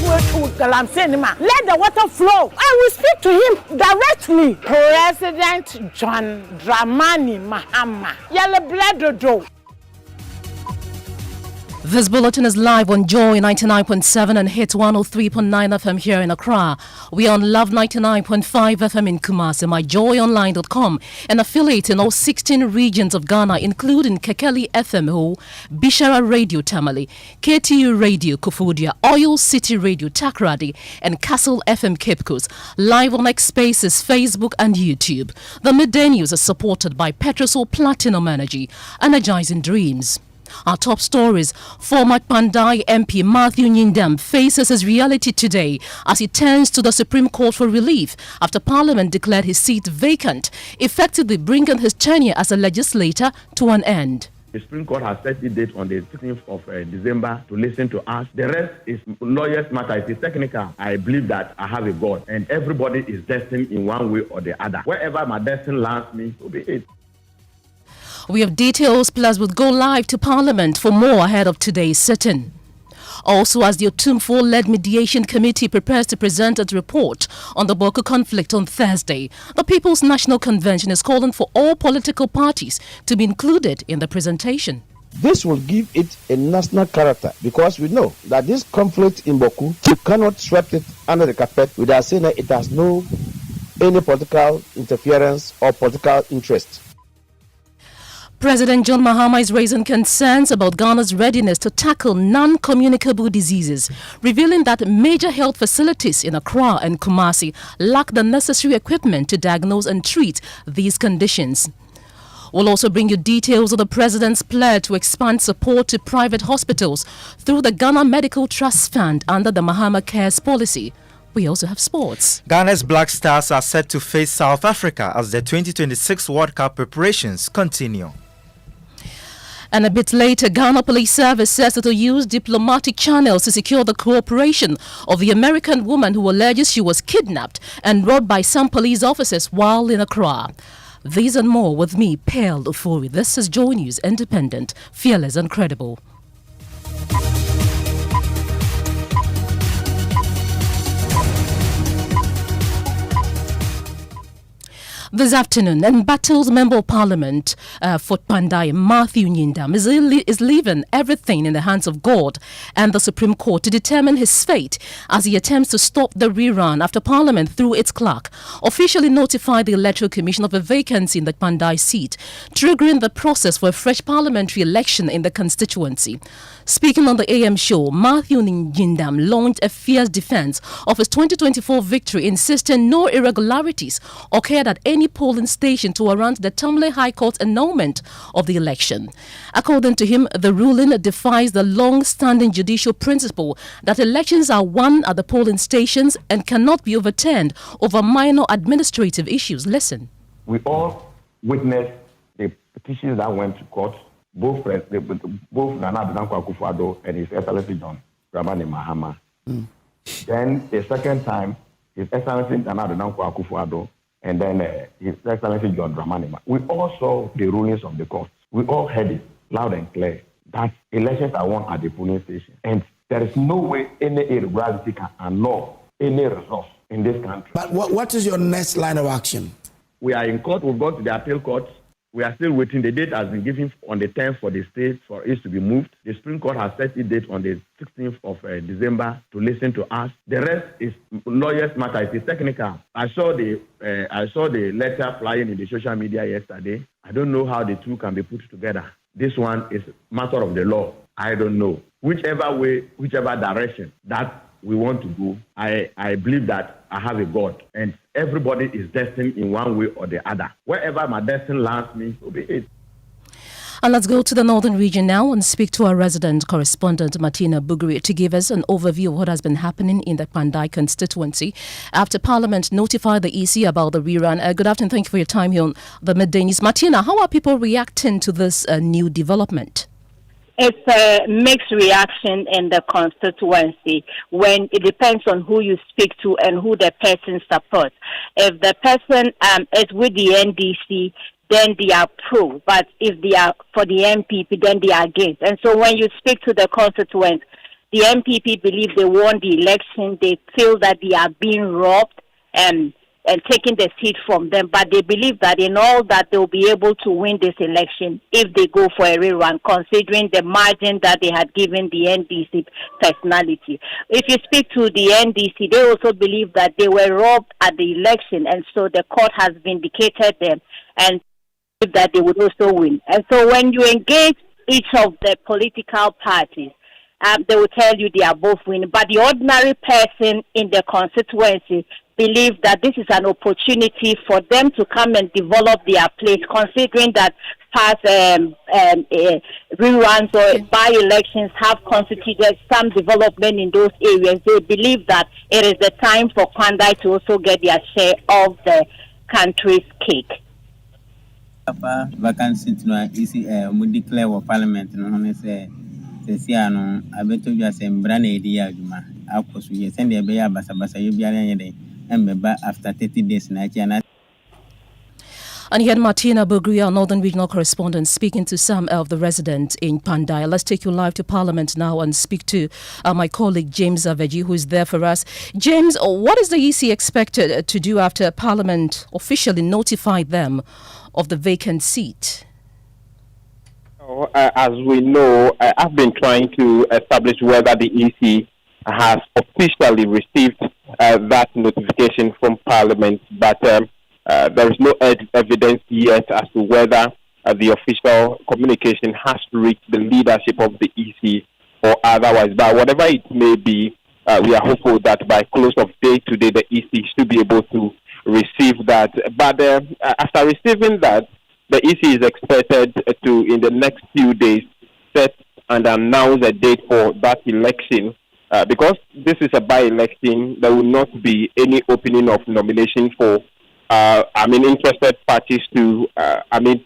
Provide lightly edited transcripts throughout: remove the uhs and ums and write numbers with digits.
Let the water flow. I will speak to him directly. President John Dramani Mahama. Yellow blood do. This bulletin is live on Joy 99.7 and Hit 103.9 FM here in Accra. We are on Love 99.5 FM in Kumasi, myjoyonline.com, an affiliate in all 16 regions of Ghana, including Kekeli FM Ho, Bishara Radio Tamale, KTU Radio Kofodia, Oil City Radio Takrady, and Castle FM Cape Coast. Live on X Spaces, Facebook and YouTube. The Midday News is supported by Petrosol Platinum Energy, energizing dreams. Our top stories: former Pandai MP Matthew Nyindam faces his reality today as he turns to the Supreme Court for relief after Parliament declared his seat vacant, effectively bringing his tenure as a legislator to an end. The Supreme Court has set the date on the 16th of December to listen to us. The rest is lawyers' matter. It is technical. I believe that I have a God, and everybody is destined in one way or the other. Wherever my destiny lands me, so be it. We have details, plus we'll go live to Parliament for more ahead of today's sitting. Also, as the Otumfuo-led mediation committee prepares to present its report on the Bawku conflict on Thursday, the People's National Convention is calling for all political parties to be included in the presentation. This will give it a national character because we know that this conflict in Bawku, you cannot sweep it under the carpet without saying that it has any political interference or political interest. President John Mahama is raising concerns about Ghana's readiness to tackle non-communicable diseases, revealing that major health facilities in Accra and Kumasi lack the necessary equipment to diagnose and treat these conditions. We'll also bring you details of the president's pledge to expand support to private hospitals through the Ghana Medical Trust Fund under the Mahama Cares policy. We also have sports. Ghana's Black Stars are set to face South Africa as the 2026 World Cup preparations continue. And a bit later, Ghana Police Service says it will use diplomatic channels to secure the cooperation of the American woman who alleges she was kidnapped and robbed by some police officers while in Accra. These and more with me, Pearl Ofori. This is Joy News, independent, fearless and credible. This afternoon, embattled Member of Parliament for Pandai, Matthew Nyindam, is leaving everything in the hands of God and the Supreme Court to determine his fate as he attempts to stop the rerun after Parliament, through its clerk, officially notified the Electoral Commission of a vacancy in the Pandai seat, triggering the process for a fresh parliamentary election in the constituency. Speaking on the AM show, Matthew Nyindam launched a fierce defense of his 2024 victory, insisting no irregularities occurred at any polling station to warrant the Tamale High Court's annulment of the election. According to him, the ruling defies the long-standing judicial principle that elections are won at the polling stations and cannot be overturned over minor administrative issues. Listen. We all witnessed the petitions that went to court, both Nana Addo Akufo-Addo and His Excellency John Dramani Mahama. Then the second time, His Excellency Nana Addo Akufo-Addo and then His Excellency John Dramani Mahama. We all saw the rulings of the court. We all heard it loud and clear that elections are won at the polling station. And there is no way any irregularity can annul any result in this country. But what is your next line of action? We are in court. We've got to the appeal court. We are still waiting. The date has been given on the 10th for the state for it to be moved. The Supreme Court has set the date on the 16th of December to listen to us. The rest is lawyers' matter. It is technical. I saw the letter flying in the social media yesterday. I don't know how the two can be put together. This one is matter of the law. I don't know. Whichever way, whichever direction that we want to go, I believe that I have a God, and everybody is destined in one way or the other. Wherever my destiny lands me, so be it. And let's go to the northern region now and speak to our resident correspondent, Martina Bugri, to give us an overview of what has been happening in the Pandai constituency after Parliament notified the EC about the rerun. Good afternoon. Thank you for your time here on the Midday News. Martina, how are people reacting to this new development? It's a mixed reaction in the constituency when it depends on who you speak to and who the person supports. If the person is with the NDC, then they are pro. But if they are for the MPP, then they are against. And so when you speak to the constituents, the MPP believe they won the election. They feel that they are being robbed and taking the seat from them, but they believe that in all that they'll be able to win this election if they go for a rerun, considering the margin that they had given the NDC personality. If you speak to the NDC, they also believe that they were robbed at the election, and so the court has vindicated them and that they would also win. And so when you engage each of the political parties, they will tell you they are both winning. But the ordinary person in the constituency believe that this is an opportunity for them to come and develop their place, considering that past reruns or by-elections have constituted some development in those areas. They believe that it is the time for Pandai to also get their share of the country's cake. Vacancy to easy declare or parliament no say Siano, I bet you just embrane idea. Of course, we send the Baya Basa, you be and after 30 days. And he had Martina Bogria, Northern Regional Correspondent, speaking to some of the residents in Pandai. Let's take you live to Parliament now and speak to my colleague James Aveji, who is there for us. James, what is the EC expected to do after Parliament officially notified them of the vacant seat? As we know, I've been trying to establish whether the EC has officially received that notification from Parliament, but there is no evidence yet as to whether the official communication has reached the leadership of the EC or otherwise. But whatever it may be, we are hopeful that by close of day today, the EC should be able to receive that. But after receiving that, the EC is expected to, in the next few days, set and announce a date for that election. Because this is a by-election, there will not be any opening of nomination for, interested parties to,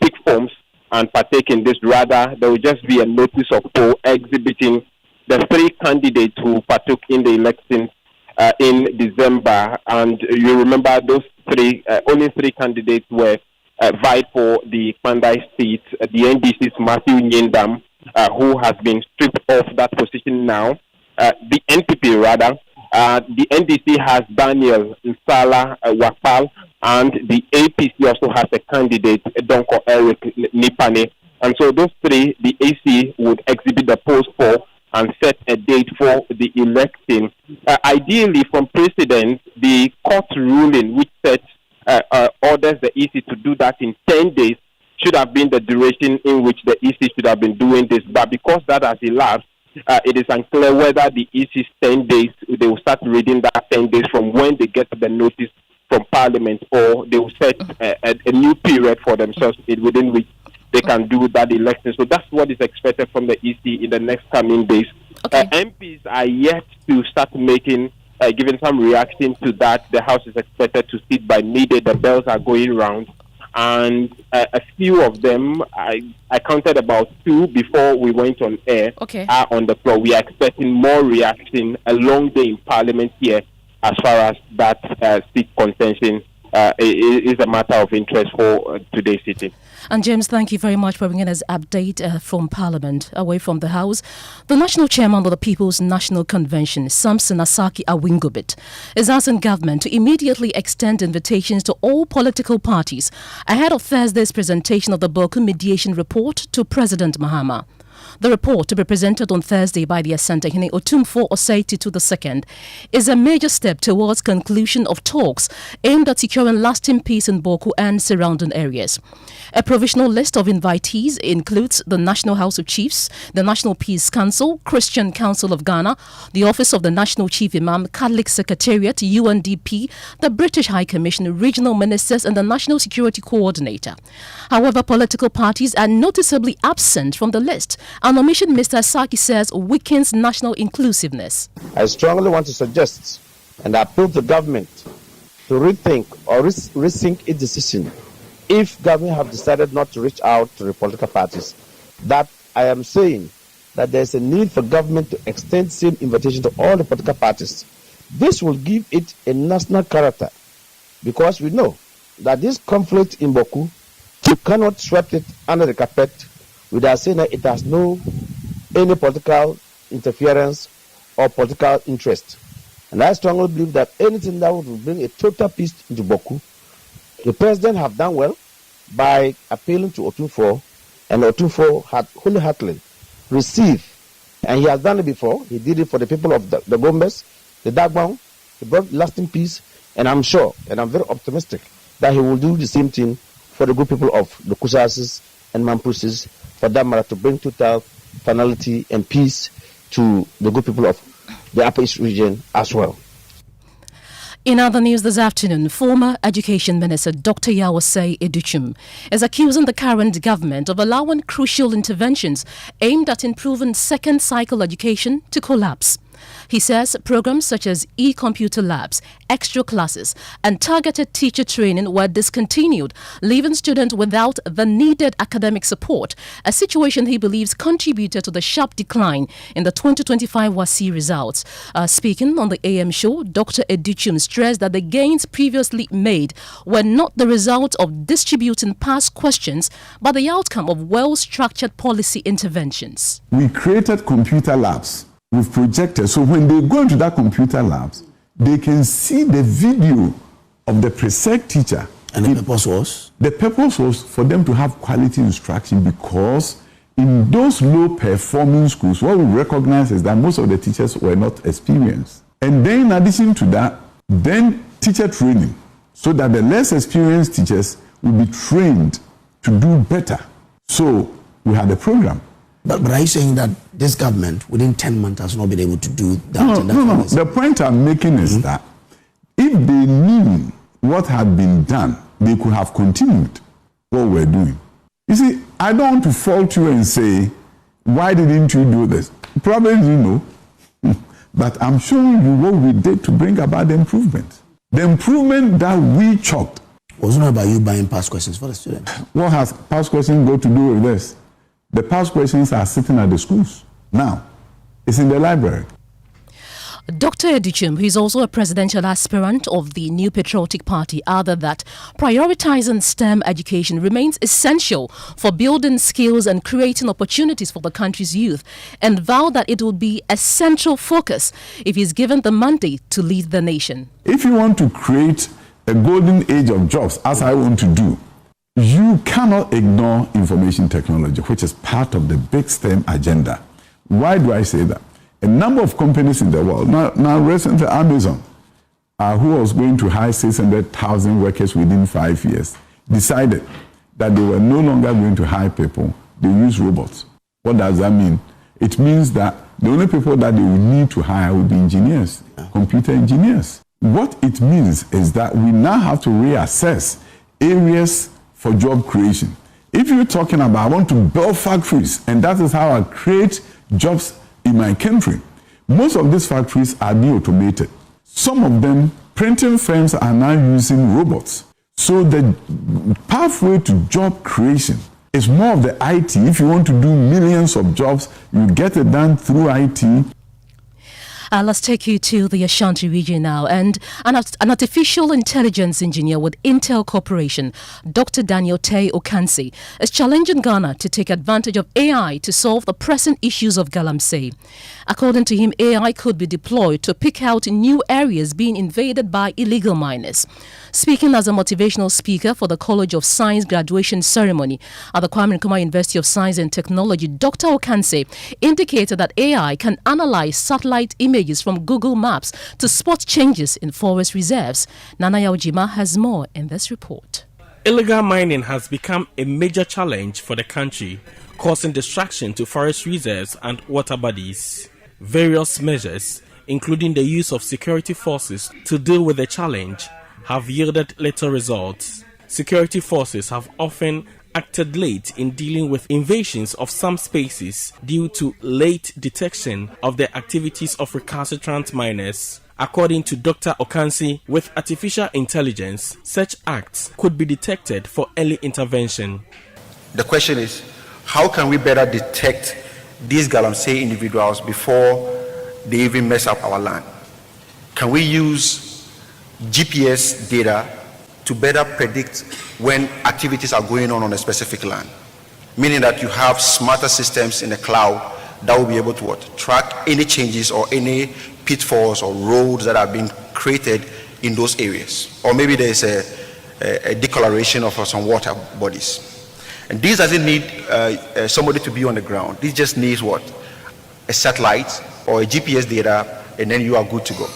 pick forms and partake in this. Rather, there will just be a notice of poll exhibiting the three candidates who partook in the elections in December. And you remember those three, only three candidates were vied for the Pandai seat. The NDC's Matthew Nyendam, who has been stripped off that position now. The NPP rather, the NDC has Daniel Nsala Wapal, and the APC also has a candidate, Donko Eric Nipane. And so those three, the AC would exhibit the post for and set a date for the election. Ideally, from precedent, the court ruling which sets orders the EC to do that in 10 days should have been the duration in which the EC should have been doing this. But because that has elapsed, it is unclear whether the EC's 10 days, they will start reading that 10 days from when they get the notice from Parliament, or they will set a new period for themselves within which they can do that election. So that's what is expected from the EC in the next coming days. Okay. MPs are yet to start making, giving some reaction to that. The House is expected to sit by midday. The bells are going round. And a few of them, I counted about 2 before we went on air, are on the floor. We are expecting more reaction, a long day in Parliament here as far as that seat contention is a matter of interest for today's sitting. And James, thank you very much for bringing us an update from Parliament, away from the House. The National Chairman of the People's National Convention, Samson Asaki Awingobit, is asking government to immediately extend invitations to all political parties ahead of Thursday's presentation of the Bawku mediation report to President Mahama. The report, to be presented on Thursday by the Asantehene Otumfuo Osei Tutu II, is a major step towards conclusion of talks aimed at securing lasting peace in Bawku and surrounding areas. A provisional list of invitees includes the National House of Chiefs, the National Peace Council, Christian Council of Ghana, the Office of the National Chief Imam, Catholic Secretariat, UNDP, the British High Commission, regional ministers, and the National Security Coordinator. However, political parties are noticeably absent from the list. An omission, Mr. Asaki says, weakens national inclusiveness. I strongly want to suggest and appeal to government to rethink or rethink its decision if government have decided not to reach out to the political parties. That I am saying that there is a need for government to extend same invitation to all the political parties. This will give it a national character, because we know that this conflict in Bawku, you cannot sweep it under the carpet without saying that it has no any political interference or political interest. And I strongly believe that anything that would bring a total peace into Bawku, the president have done well by appealing to Otunfor, and Otunfor had wholeheartedly received. And he has done it before. He did it for the people of the Gombes, the Dagbon. He brought lasting peace, and I'm sure, and I'm very optimistic, that he will do the same thing for the good people of the Kusasis and Mampusis, for that matter, to bring total finality and peace to the good people of the Upper East region as well. In other news this afternoon, former Education Minister Dr. Yawase Educhum is accusing the current government of allowing crucial interventions aimed at improving second cycle education to collapse. He says programs such as e-computer labs, extra classes, and targeted teacher training were discontinued, leaving students without the needed academic support, a situation he believes contributed to the sharp decline in the 2025 WASSCE results. Speaking on the AM show, Dr. Educhum stressed that the gains previously made were not the result of distributing past questions, but the outcome of well-structured policy interventions. We created computer labs with projectors, so when they go into that computer labs, they can see the video of the preset teacher. And the purpose was? The purpose was for them to have quality instruction, because in those low-performing schools, what we recognize is that most of the teachers were not experienced. And then in addition to that, then teacher training, so that the less experienced teachers will be trained to do better. So we had a program. But are you saying that this government, within 10 months, has not been able to do that? No. The point I'm making is that if they knew what had been done, they could have continued what we're doing. You see, I don't want to fault you and say, why didn't you do this? Probably you know, but I'm showing you what we did to bring about the improvement. The improvement that we chalked. Wasn't about you buying past questions for the students. What has past questions got to do with this? The past questions are sitting at the schools. Now, it's in the library. Dr. Educhum, who is also a presidential aspirant of the New Patriotic Party, added that prioritizing STEM education remains essential for building skills and creating opportunities for the country's youth, and vowed that it will be a central focus if he is given the mandate to lead the nation. If you want to create a golden age of jobs, as I want to do, you cannot ignore information technology, which is part of the big STEM agenda. Why do I say that? A number of companies in the world, now recently Amazon, who was going to hire 600,000 workers within 5 years, decided that they were no longer going to hire people, they use robots. What does that mean? It means that the only people that they will need to hire will be engineers, computer engineers. What it means is that we now have to reassess areas for job creation. If you're talking about, I want to build factories, and that is how I create jobs in my country, most of these factories are being automated. Some of them, printing firms are now using robots. So the pathway to job creation is more of the IT. If you want to do millions of jobs, you get it done through IT. Let's take you to the Ashanti region now. And an artificial intelligence engineer with Intel Corporation, Dr. Daniel Tay Okansi, is challenging Ghana to take advantage of AI to solve the pressing issues of Galamsey. According to him, AI could be deployed to pick out new areas being invaded by illegal miners. Speaking as a motivational speaker for the College of Science graduation ceremony at the Kwame Nkrumah University of Science and Technology, Dr. Okansi indicated that AI can analyze satellite images from Google Maps to spot changes in forest reserves. Nana Yaujima has more in this report. Illegal mining has become a major challenge for the country, causing destruction to forest reserves and water bodies. Various measures, including the use of security forces to deal with the challenge, have yielded little results. Security forces have often acted late in dealing with invasions of some species due to late detection of the activities of recalcitrant miners. According to Dr. Okansi, with artificial intelligence, such acts could be detected for early intervention. The question is, how can we better detect these Galamsey individuals before they even mess up our land? Can we use GPS data to better predict when activities are going on a specific land? Meaning that you have smarter systems in the cloud that will be able to track any changes or any pitfalls or roads that have been created in those areas. Or maybe there's a decoloration of some water bodies. And this doesn't need somebody to be on the ground. This just needs what? A satellite or a GPS data, and then you are good to go.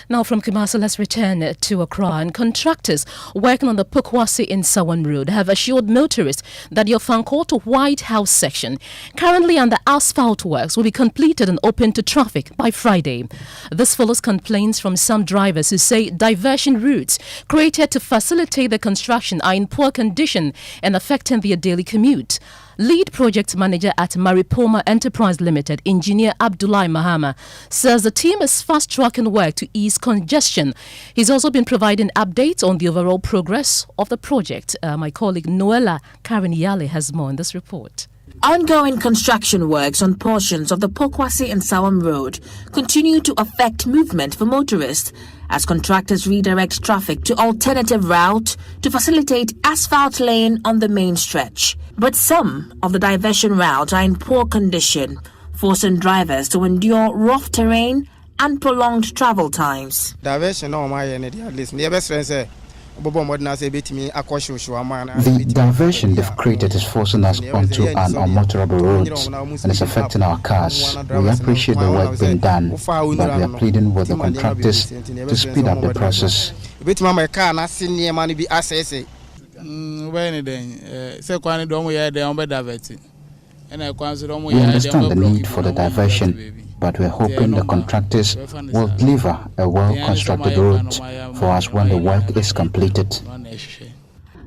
Now from Kumasi, let's return to Accra. And contractors working on the Pokwasi in Sawan Road have assured motorists that the Ofankor to White House section, currently under asphalt works, will be completed and open to traffic by Friday. This follows complaints from some drivers who say diversion routes created to facilitate the construction are in poor condition and affecting their daily commute. Lead project manager at Maripoma Enterprise Limited, engineer Abdullah Mahama, says the team is fast-tracking work to ease congestion. He's also been providing updates on the overall progress of the project. My colleague Noella Karen-Yale has more in this report. Ongoing construction works on portions of the Pokwasi and Sawam Road continue to affect movement for motorists as contractors redirect traffic to alternative route to facilitate asphalt laying on the main stretch. But some of the diversion routes are in poor condition, forcing drivers to endure rough terrain and prolonged travel times. Diversion The diversion they've created is forcing us onto an unmotorable road and is affecting our cars. We appreciate the work being done, but we are pleading with the contractors to speed up the process. We understand the need for the diversion, but we're hoping the contractors will deliver a well-constructed route for us when the work is completed.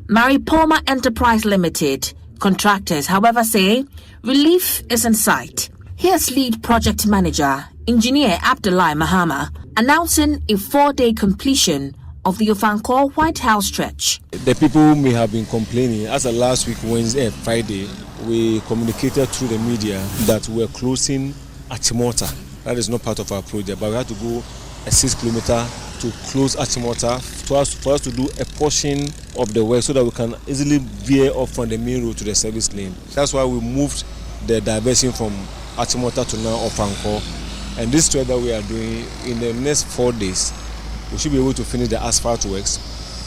Maripoma Enterprise Limited contractors, however, say relief is in sight. Here's lead project manager, engineer Abdullah Mahama, announcing a 4-day completion of the Ofankor White House stretch. The people may have been complaining. As of last week, Wednesday and Friday, we communicated through the media that we're closing Achimota. That is not part of our project, but we had to go a 6 kilometer to close Achimota for us to do a portion of the work so that we can easily veer off from the main road to the service lane. That's why we moved the diversion from Achimota to now Ofankor. And this stretch that we are doing in the next 4 days, we should be able to finish the asphalt works.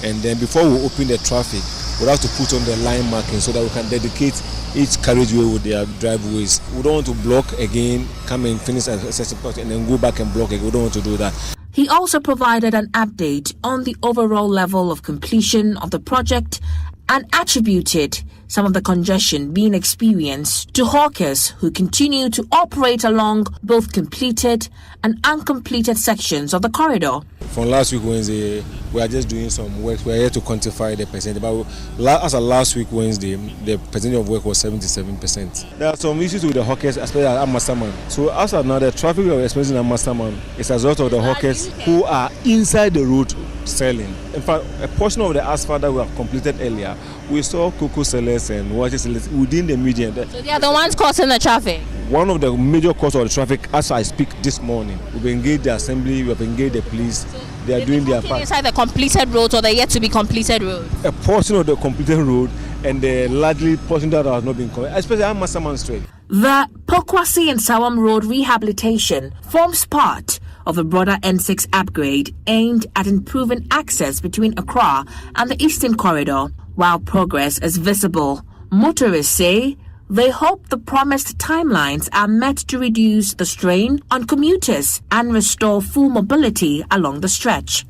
And then before we open the traffic, we'll have to put on the line marking so that we can dedicate each carriageway with their driveways. We don't want to block again, come and finish a certain part and then go back and block again. We don't want to do that. He also provided an update on the overall level of completion of the project and attributed some of the congestion being experienced to hawkers who continue to operate along both completed and uncompleted sections of the corridor. From last week Wednesday, we are just doing some work. We are here to quantify the percentage. But as of last week Wednesday, the percentage of work was 77%. There are some issues with the hawkers, especially at Amasaman. So as of now, the traffic we are experiencing at Amasaman is as a result of the hawkers who are inside the road selling. In fact, a portion of the asphalt that we have completed earlier, we saw cocoa sellers and water sellers within the median. So they are the ones causing the traffic? One of the major causes of the traffic, as I speak this morning, we've engaged the assembly, we've engaged the police. They are doing their part. Inside the completed road or the yet to be completed road? A portion of the completed road and the largely portion that has not been completed, especially at Masaman Street. The Pokwasi and Sawam Road rehabilitation forms part of the broader N6 upgrade aimed at improving access between Accra and the Eastern Corridor. While progress is visible, motorists say they hope the promised timelines are met to reduce the strain on commuters and restore full mobility along the stretch.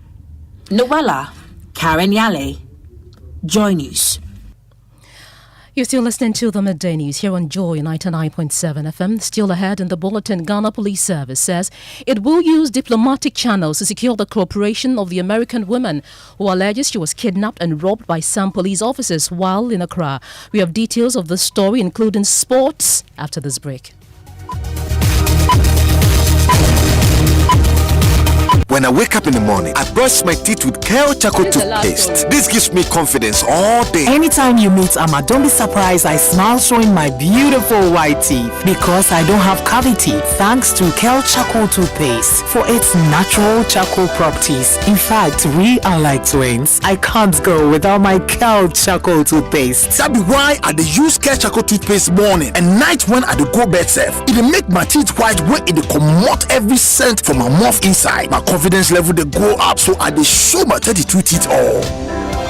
Noella Karen-Yale, Joy News. You're still listening to the Midday News here on Joy 99.7 FM. Still ahead in the bulletin, Ghana Police Service says it will use diplomatic channels to secure the cooperation of the American woman who alleges she was kidnapped and robbed by some police officers while in Accra. We have details of the story, including sports, after this break. When I wake up in the morning, I brush my teeth with Kale Charcoal toothpaste. This gives me confidence all day. Anytime you meet Amma, don't be surprised I smile showing my beautiful white teeth because I don't have cavity thanks to Kale Charcoal toothpaste for its natural charcoal properties. In fact, we are like twins. I can't go without my Kale Charcoal toothpaste. That be why I dey use Kale Charcoal toothpaste morning and night when I dey go bed safe. It dey make my teeth white when it dey comot every scent from my mouth inside. My confidence level dey go up, so I dey show my 32 teeth all.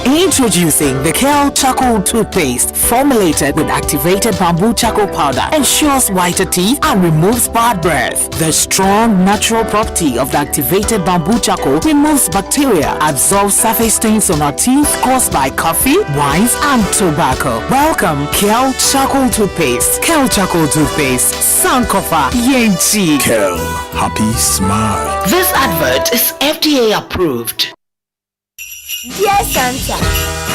Introducing the Kale Charcoal toothpaste, formulated with activated bamboo charcoal powder, ensures whiter teeth and removes bad breath. The strong natural property of the activated bamboo charcoal removes bacteria, absorbs surface stains on our teeth caused by coffee, wines, and tobacco. Welcome, Kale Charcoal toothpaste. Kale Charcoal toothpaste, Sankofa Yenchi. Kale, happy smile. This advert is FDA approved. Dear Santa,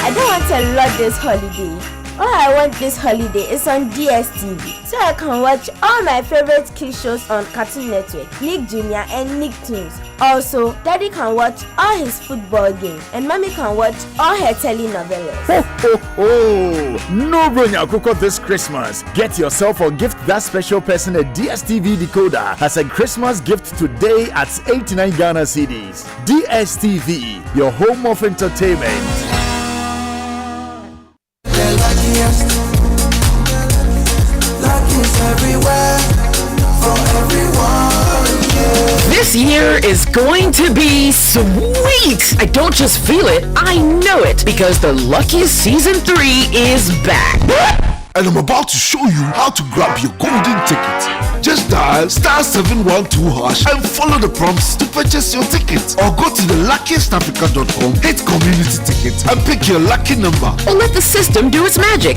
I don't want a lot this holiday. All I want this holiday is on DSTV, so I can watch all my favorite kids shows on Cartoon Network, Nick Jr. and Nicktoons. Also, Daddy can watch all his football games, and Mommy can watch all her telenovelas. Ho ho ho! No Bronya Kuko this Christmas. Get yourself or gift that special person a DSTV decoder as a Christmas gift today at 89 Ghana cedis. DSTV, your home of entertainment. This year is going to be sweet. I don't just feel it, I know it, because the Luckiest Season 3 is back. And I'm about to show you how to grab your golden ticket. Just dial *712# and follow the prompts to purchase your ticket. Or go to theluckiestafrica.com, hit community tickets, and pick your lucky number. Or let the system do its magic.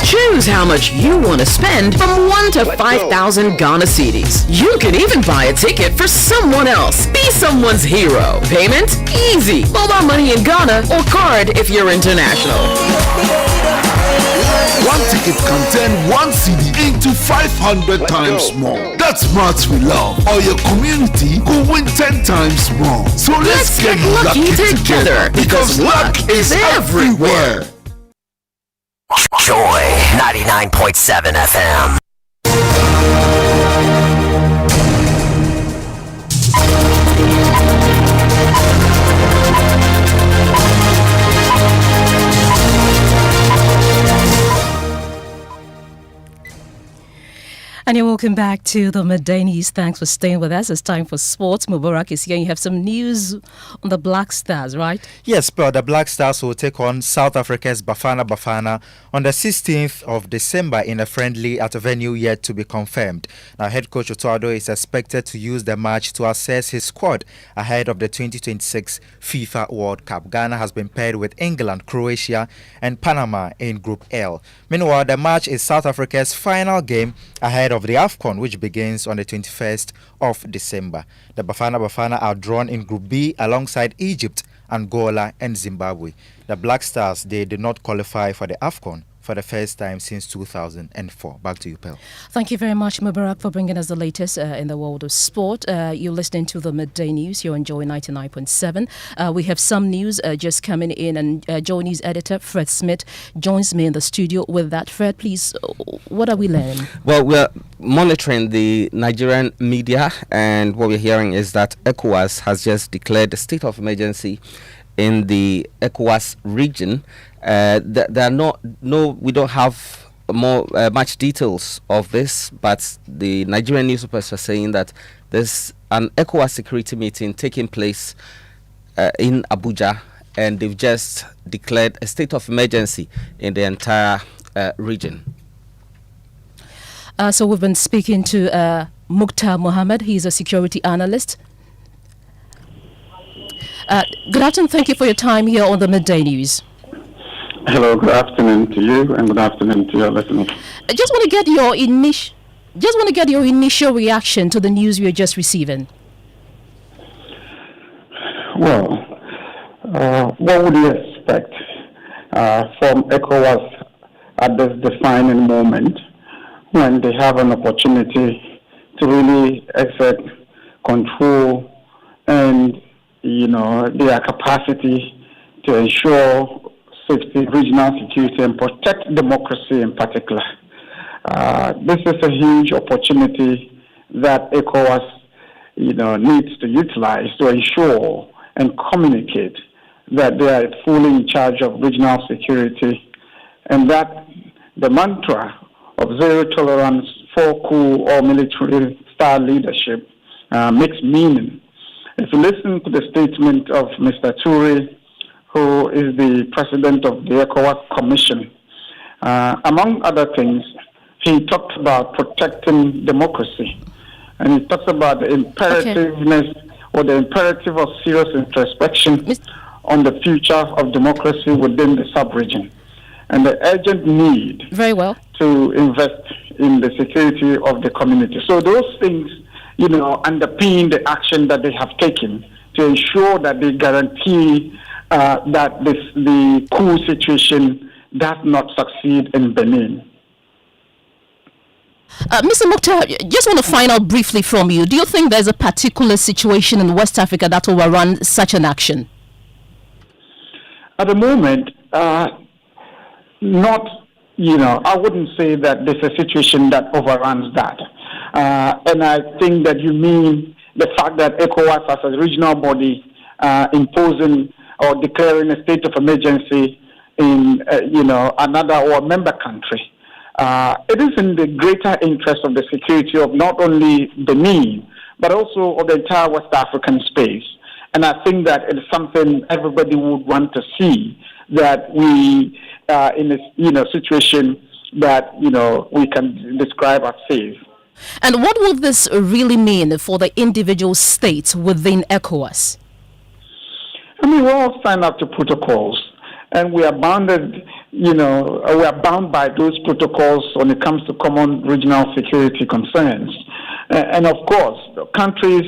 Choose how much you want to spend from 1 to 5,000 Ghana cedis. You can even buy a ticket for someone else. Be someone's hero. Payment? Easy. Mobile money in Ghana or card if you're international. One ticket can turn 1 CD into 500 times more. That's maths we love. Or your community will win 10 times more. So let's get lucky together, because luck is everywhere. Joy 99.7 FM. And you're welcome back to the Midday News. Thanks for staying with us. It's time for sports. Mubarak is here. You have some news on the Black Stars, right? Yes, but the Black Stars will take on South Africa's Bafana on the 16th of December in a friendly at a venue yet to be confirmed. Now, head coach Otuado is expected to use the match to assess his squad ahead of the 2026 FIFA World Cup. Ghana has been paired with England, Croatia, and Panama in Group L. Meanwhile, the match is South Africa's final game ahead of the AFCON, which begins on the 21st of December. The Bafana are drawn in Group B alongside Egypt, Angola, and Zimbabwe. The Black Stars, they did not qualify for the AFCON for the first time since 2004. Back to you, Pearl. Thank you very much, Mubarak, for bringing us the latest in the world of sport. You're listening to the Midday News. You're enjoying 99.7. We have some news just coming in, and Joy News editor Fred Smith joins me in the studio with that. Fred, please, what are we learning? Well, we're monitoring the Nigerian media, and what we're hearing is that ECOWAS has just declared a state of emergency in the ECOWAS region. There are we don't have much details of this, but the Nigerian newspapers are saying that there's an ECOWAS security meeting taking place in Abuja, and they've just declared a state of emergency in the entire region. So we've been speaking to Mukhtar Mohammed. He's a security analyst. Good afternoon. Thank you for your time here on the Midday News. Hello, good afternoon to you, and good afternoon to your listeners. I just want to get your initial reaction to the news we are just receiving. Well, what would you expect from ECOWAS at this defining moment when they have an opportunity to really exert control and their capacity to ensure safety, regional security, and protect democracy in particular. This is a huge opportunity that ECOWAS, needs to utilize to ensure and communicate that they are fully in charge of regional security, and that the mantra of zero tolerance for coup or military style leadership makes meaning. If you listen to the statement of Mr. Toure, who is the president of the Electoral Commission, among other things, he talked about protecting democracy. And he talks about the imperativeness or the imperative of serious introspection on the future of democracy within the sub-region, and the urgent need to invest in the security of the community. So those things, underpin the action that they have taken to ensure that they guarantee that the coup situation does not succeed in Benin. Mr. Mukhtar, just want to find out briefly from you. Do you think there's a particular situation in West Africa that will overrun such an action? At the moment, not, I wouldn't say that there's a situation that overruns that. And I think that you mean the fact that ECOWAS as a regional body imposing or declaring a state of emergency in, another or member country. It is in the greater interest of the security of not only Benin, but also of the entire West African space. And I think that it is something everybody would want to see, that we are in a situation that, we can describe as safe. And what will this really mean for the individual states within ECOWAS? We all sign up to protocols, and we are bounded, we are bound by those protocols when it comes to common regional security concerns. And of course, countries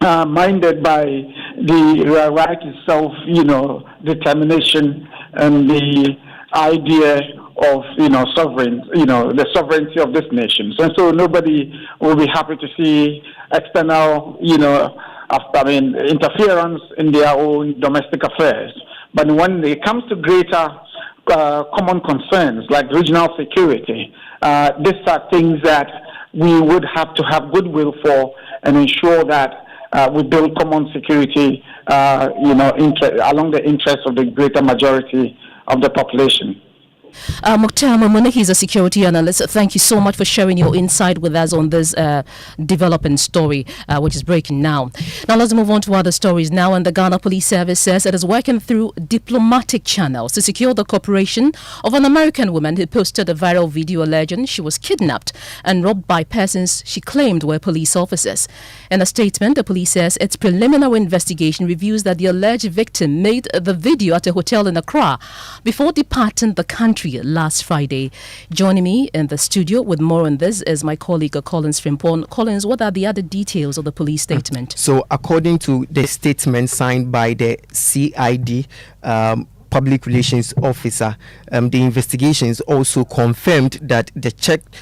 minded by the right to self-determination and the idea of, the sovereignty of this nation. And so nobody will be happy to see external, interference in their own domestic affairs. But when it comes to greater common concerns like regional security, these are things that we would have to have goodwill for and ensure that we build common security, along the interests of the greater majority of the population. Mukhtar Mamune, he's a security analyst. Thank you so much for sharing your insight with us on this developing story, which is breaking now. Now let's move on to other stories now. And the Ghana Police Service says it is working through diplomatic channels to secure the cooperation of an American woman who posted a viral video alleging she was kidnapped and robbed by persons she claimed were police officers. In a statement, the police says its preliminary investigation reveals that the alleged victim made the video at a hotel in Accra before departing the country last Friday. Joining me in the studio with more on this is my colleague Collins Frimpong. Collins, what are the other details of the police statement? So, according to the statement signed by the CID, public relations officer, the investigations also confirmed that they checked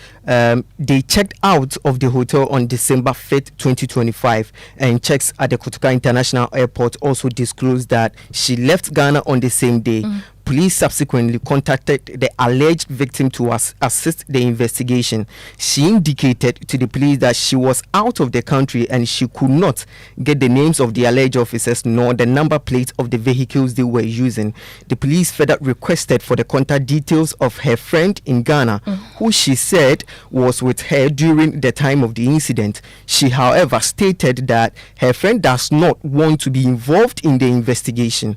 out of the hotel on December 5th, 2025, and checks at the Kotoka International Airport also disclosed that she left Ghana on the same day. Police subsequently contacted the alleged victim to assist the investigation. She indicated to the police that she was out of the country and she could not get the names of the alleged officers nor the number plates of the vehicles they were using. The police further requested for the contact details of her friend in Ghana, who she said was with her during the time of the incident. She, however, stated that her friend does not want to be involved in the investigation.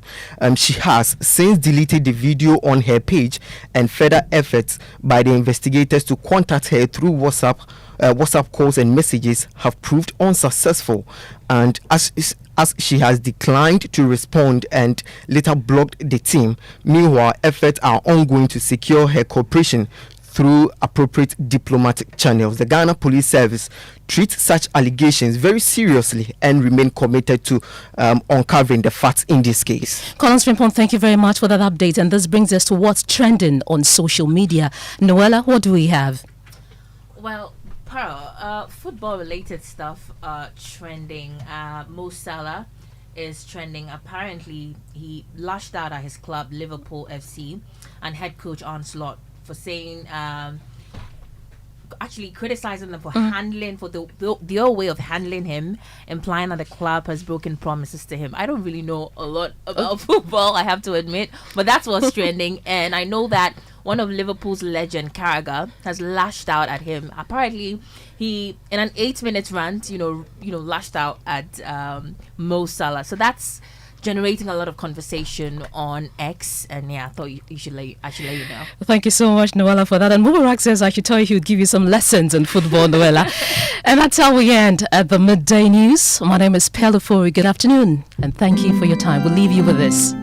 She has since deleted the video on her page, and further efforts by the investigators to contact her through WhatsApp calls and messages have proved unsuccessful, and as she has declined to respond and later blocked the team. Meanwhile, efforts are ongoing to secure her cooperation through appropriate diplomatic channels. The Ghana Police Service treats such allegations very seriously and remain committed to uncovering the facts in this case. Collins Frimpong, thank you very much for that update. And this brings us to what's trending on social media. Noella, what do we have? Well, Pearl, football-related stuff trending. Mo Salah is trending. Apparently, he lashed out at his club, Liverpool FC, and head coach Onslaught for saying, actually criticizing them for handling, for the old way of handling him, implying that the club has broken promises to him. I don't really know a lot about football, I have to admit, but that's what's trending. And I know that one of Liverpool's legend, Carragher, has lashed out at him. Apparently, he, in an 8-minute rant, lashed out at Mo Salah. So that's generating a lot of conversation on X, and I thought I should let you know. Thank you so much, Noella, for that. And Mubarak says I should tell you he would give you some lessons in football, Noella. And that's how we end at the Midday News. My name is Ofori. Good afternoon, and thank you for your time. We'll leave you with this.